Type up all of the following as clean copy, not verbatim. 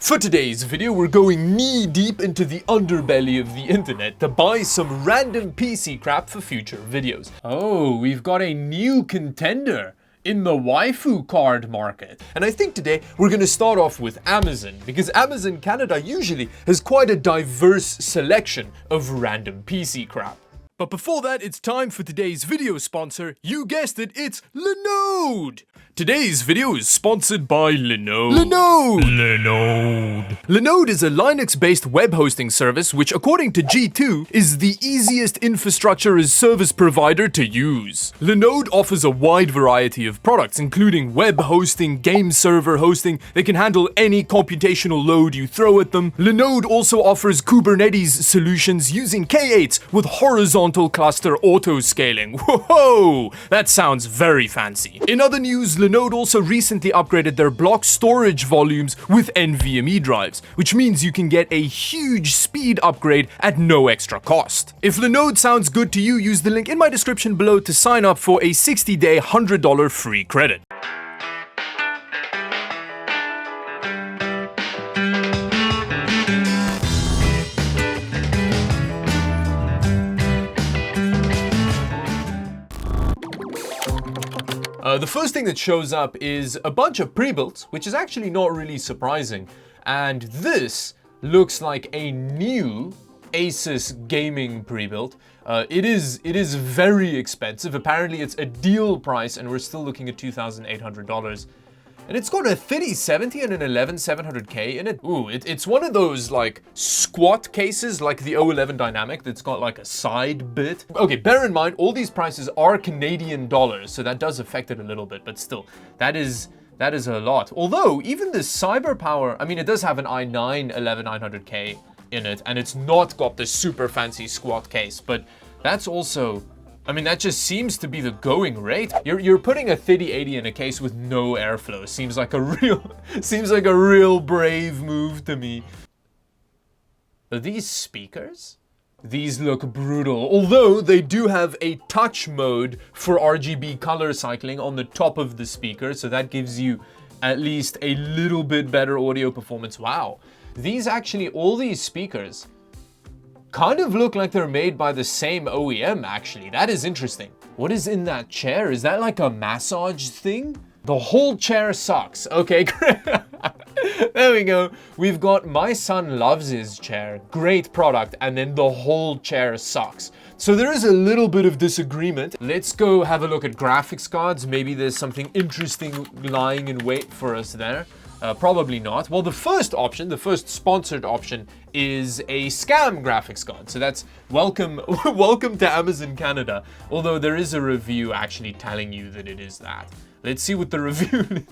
For today's video, we're going knee-deep into the underbelly of the internet to buy some random PC crap for future videos. Oh, we've got a new contender in the waifu card market. And I think today we're going to start off with Amazon, because Amazon Canada usually has quite a diverse selection of random PC crap. But before that, it's time for today's video sponsor. You guessed it, it's Linode! Today's video is sponsored by Linode. Linode is a Linux-based web hosting service which, according to G2, is the easiest infrastructure as service provider to use. Linode offers a wide variety of products, including web hosting, game server hosting. They can handle any computational load you throw at them. Linode also offers Kubernetes solutions using K8s with horizontal cluster auto-scaling. Whoa! That sounds very fancy. In other news, Linode also recently upgraded their block storage volumes with NVMe drives, which means you can get a huge speed upgrade at no extra cost. If Linode sounds good to you, use the link in my description below to sign up for a 60-day $100 free credit. The first thing that shows up is a bunch of pre-builts, which is actually not really surprising. And this looks like a new Asus gaming pre-built. It is very expensive. Apparently it's a deal price and we're still looking at $2,800. And it's got a 3070 and an 11700K in it. Ooh, it's one of those like squat cases like the O11 Dynamic that's got like a side bit. Okay, bear in mind, all these prices are Canadian dollars, so that does affect it a little bit, but still, that is a lot. Although, even the CyberPower, I mean, it does have an i9 11900K in it, and it's not got the super fancy squat case, but that's also, I mean, that just seems to be the going rate. You're putting a 3080 in a case with no airflow. Seems like a real brave move to me. Are these speakers? These look brutal. Although they do have a touch mode for RGB color cycling on the top of the speaker, so that gives you at least a little bit better audio performance. Wow. These actually, all these speakers kind of look like they're made by the same OEM, actually. That is interesting. What is in that chair? Is that like a massage thing? The whole chair sucks. Okay, great. There we go. We've got my son loves his chair. Great product. And then the whole chair sucks. So there is a little bit of disagreement. Let's go have a look at graphics cards. Maybe there's something interesting lying in wait for us there. Probably not. Well, the first option, the first sponsored option, is a scam graphics card. So that's welcome to Amazon Canada. Although there is a review actually telling you that it is that. Let's see what the review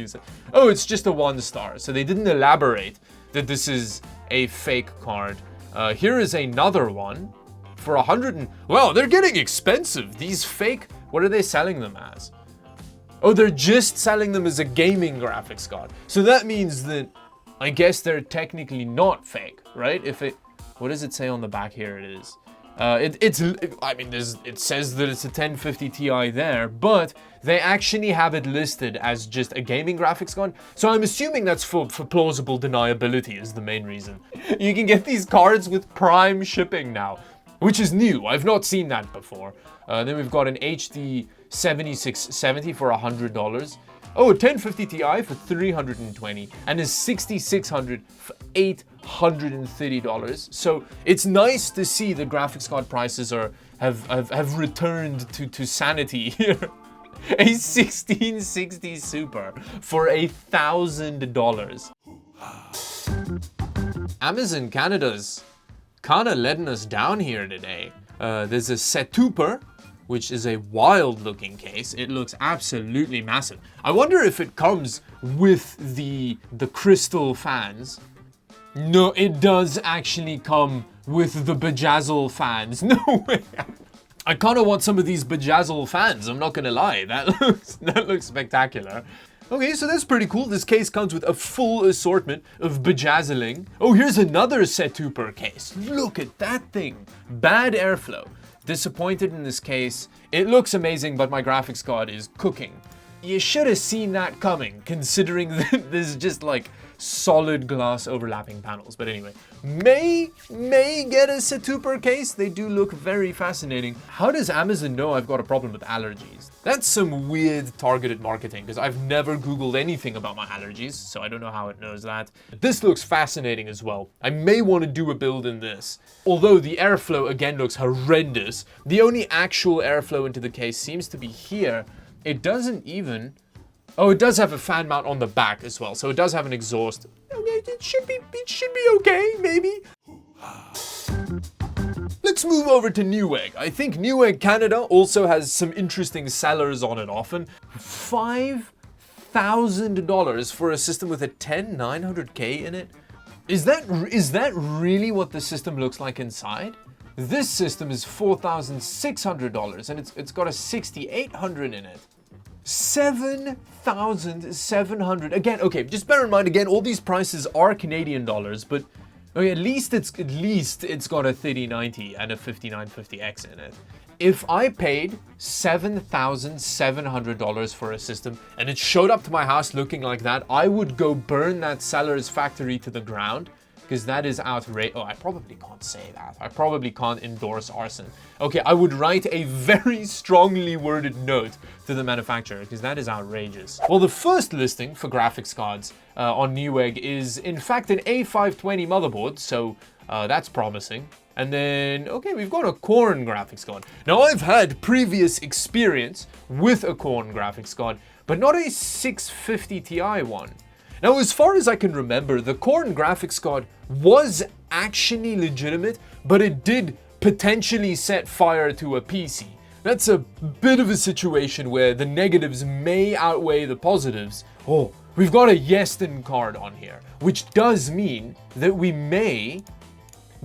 says. Oh, it's just a 1-star. So they didn't elaborate that this is a fake card. Here is another one for 100 and, well, they're getting expensive. These fake, what are they selling them as? Oh, they're just selling them as a gaming graphics card. So that means that, I guess they're technically not fake, right? What does it say on the back? Here it is. It says that it's a 1050 Ti there, but they actually have it listed as just a gaming graphics card. So I'm assuming that's for plausible deniability is the main reason. You can get these cards with Prime shipping now, which is new. I've not seen that before. Then we've got an HD 7670 for $100. Oh, a 1050 Ti for $320 and a 6600 for $830. So it's nice to see the graphics card prices have returned to sanity here. A 1660 Super for $1,000. Amazon Canada's kind of letting us down here today. There's a Setuper, which is a wild looking case. It looks absolutely massive. I wonder if it comes with the crystal fans. No, it does actually come with the bejazzle fans. No way. I kind of want some of these bejazzle fans, I'm not gonna lie. That looks spectacular. Okay, so that's pretty cool. This case comes with a full assortment of bejazzling. Oh, here's another Setuper case. Look at that thing. Bad airflow. Disappointed in this case. It looks amazing, but my graphics card is cooking. You should have seen that coming, considering that there's just like solid glass overlapping panels. But anyway, may get us a 2-per case. They do look very fascinating. How does Amazon know I've got a problem with allergies? That's some weird targeted marketing, because I've never Googled anything about my allergies, so I don't know how it knows that. This looks fascinating as well. I may want to do a build in this. Although the airflow again looks horrendous. The only actual airflow into the case seems to be here. It doesn't even... Oh, it does have a fan mount on the back as well, so it does have an exhaust. Okay, it should be okay, maybe. Let's move over to Newegg. I think Newegg Canada also has some interesting sellers on it often. $5,000 for a system with a 10900K in it? Is that really what the system looks like inside? This system is $4,600 and it's got a 6800 in it. 7,700. Again, okay, just bear in mind again, all these prices are Canadian dollars, but okay, at least it's got a 3090 and a 5950X in it. If I paid $7,700 for a system and it showed up to my house looking like that, I would go burn that seller's factory to the ground, because that is outrageous. Oh, I probably can't say that. I probably can't endorse arson. Okay, I would write a very strongly worded note to the manufacturer, because that is outrageous. Well, the first listing for graphics cards on Newegg is in fact an A520 motherboard, so that's promising. And then, okay, we've got a Corn graphics card. Now, I've had previous experience with a Corn graphics card, but not a 650 Ti one. Now, as far as I can remember, the Corn graphics card was actually legitimate, but it did potentially set fire to a PC. That's a bit of a situation where the negatives may outweigh the positives. Oh, we've got a Yeston card on here, which does mean that we may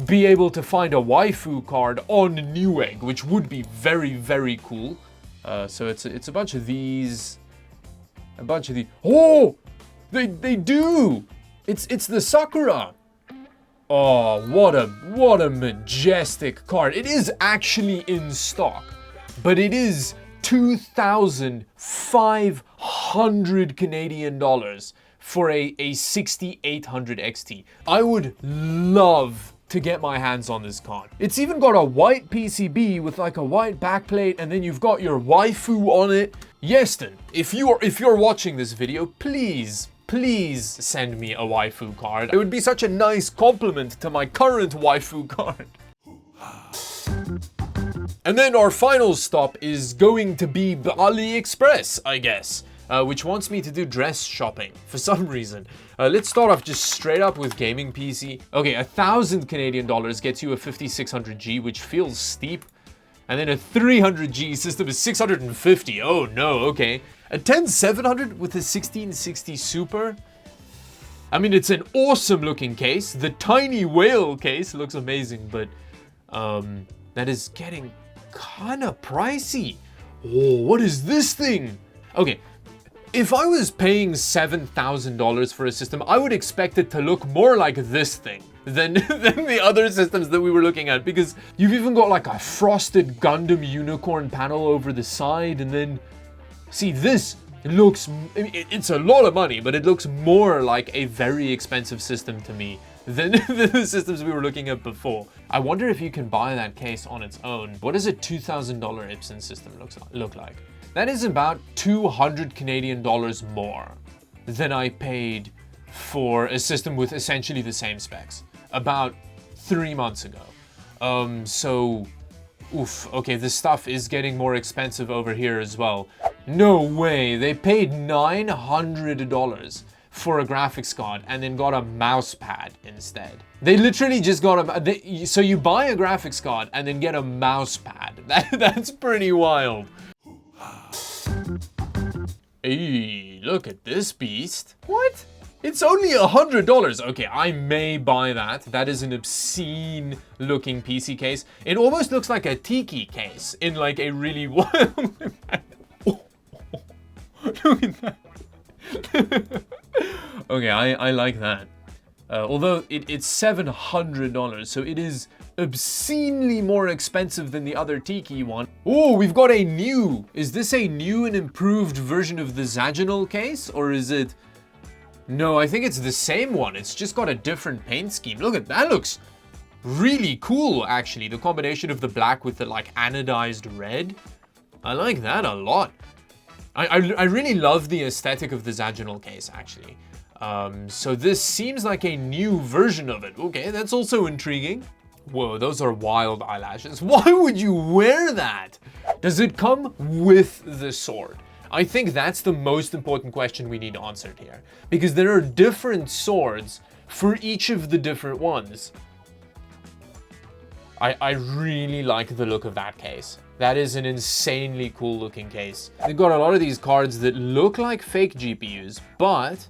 be able to find a waifu card on Newegg, which would be very, very cool. So it's a bunch of these, Oh, they do. It's the Sakura. Oh, what a majestic card. It is actually in stock, but it is 2,500 Canadian dollars for a 6800 XT. I would love to get my hands on this card. It's even got a white PCB with like a white backplate, and then you've got your waifu on it. Yeston, if you're watching this video, please send me a waifu card. It would be such a nice compliment to my current waifu card. And then our final stop is going to be AliExpress, I guess, which wants me to do dress shopping for some reason. Let's start off just straight up with gaming PC. Okay, 1,000 Canadian dollars gets you a 5600G, which feels steep. And then a 300G system is 650. Oh no, okay. A 10700 with a 1660 Super. I mean, it's an awesome looking case. The tiny whale case looks amazing, but that is getting kind of pricey. Oh, what is this thing? Okay, if I was paying $7,000 for a system, I would expect it to look more like this thing than the other systems that we were looking at, because you've even got like a frosted Gundam unicorn panel over the side, and then see, this looks, it's a lot of money, but it looks more like a very expensive system to me than the systems we were looking at before. I wonder if you can buy that case on its own. What does a $2,000 Ipsen system look like? That is about 200 Canadian dollars more than I paid for a system with essentially the same specs about 3 months ago. So, oof, okay, this stuff is getting more expensive over here as well. No way, they paid $900 for a graphics card and then got a mouse pad instead. They literally just got so you buy a graphics card and then get a mouse pad. That's pretty wild. Hey, look at this beast. What? It's only $100. Okay, I may buy that. That is an obscene looking PC case. It almost looks like a tiki case in like a really wild... Look at that. Okay, I like that. Although it's $700, so it is obscenely more expensive than the other tiki one. Oh, we've got a new. Is this a new and improved version of the Zaginal case, or is it No, I think it's the same one. It's just got a different paint scheme. Look at that. Looks really cool, actually. The combination of the black with the like anodized red. I like that a lot. I really love the aesthetic of the Zaginal case, actually. So this seems like a new version of it. Okay, that's also intriguing. Whoa, those are wild eyelashes. Why would you wear that? Does it come with the sword? I think that's the most important question we need answered here. Because there are different swords for each of the different ones. I really like the look of that case. That is an insanely cool looking case. They've got a lot of these cards that look like fake GPUs, but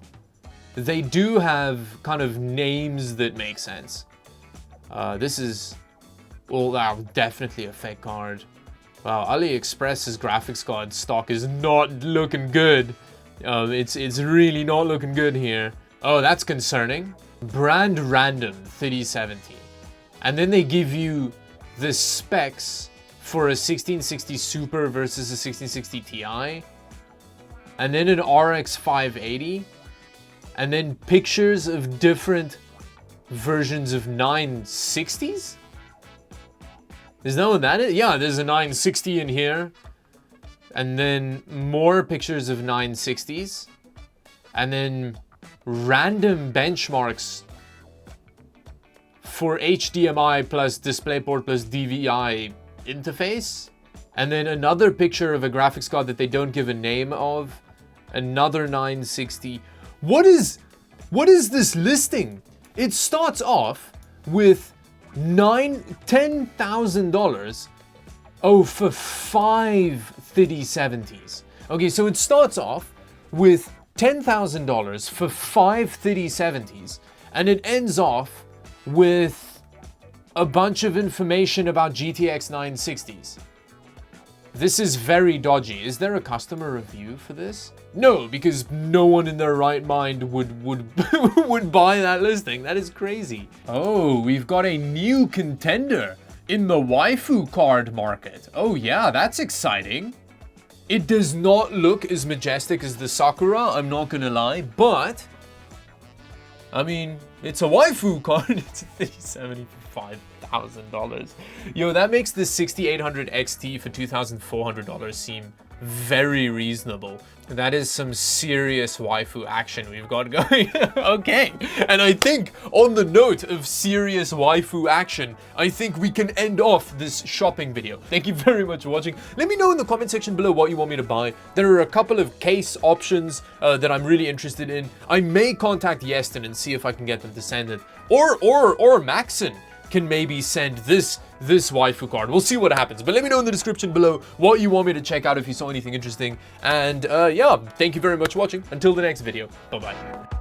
they do have kind of names that make sense. This is, well, wow, definitely a fake card. Wow, AliExpress's graphics card stock is not looking good. It's really not looking good here. Oh, that's concerning. Brand random 3070. And then they give you the specs for a 1660 Super versus a 1660 Ti. And then an RX 580. And then pictures of different versions of 960s? Is that what that is? Yeah, there's a 960 in here. And then more pictures of 960s. And then random benchmarks for HDMI plus DisplayPort plus DVI interface. And then another picture of a graphics card that they don't give a name of. Another 960. What is this listing? It starts off with $10,000. Oh, for 5 3070s. Okay, so it starts off with $10,000 for 5 3070s, and it ends off with a bunch of information about GTX 960s. This is very dodgy. Is there a customer review for this? No, because no one in their right mind would would buy that listing. That is crazy. Oh, we've got a new contender in the waifu card market. Oh yeah, that's exciting. It does not look as majestic as the Sakura, I'm not gonna lie, but I mean, it's a waifu card. It's a 3070 for $5,000. Yo, that makes the 6800 XT for $2,400 seem very reasonable. That is some serious waifu action we've got going. Okay, and I think on the note of serious waifu action, I think we can end off this shopping video. Thank you very much for watching. Let me know in the comment section below what you want me to buy. There are a couple of case options that I'm really interested in. I may contact Yeston and see if I can get them to send it, or Maxon can maybe send this waifu card. We'll see what happens, but let me know in the description below what you want me to check out if you saw anything interesting. And yeah, thank you very much for watching. Until the next video, bye bye.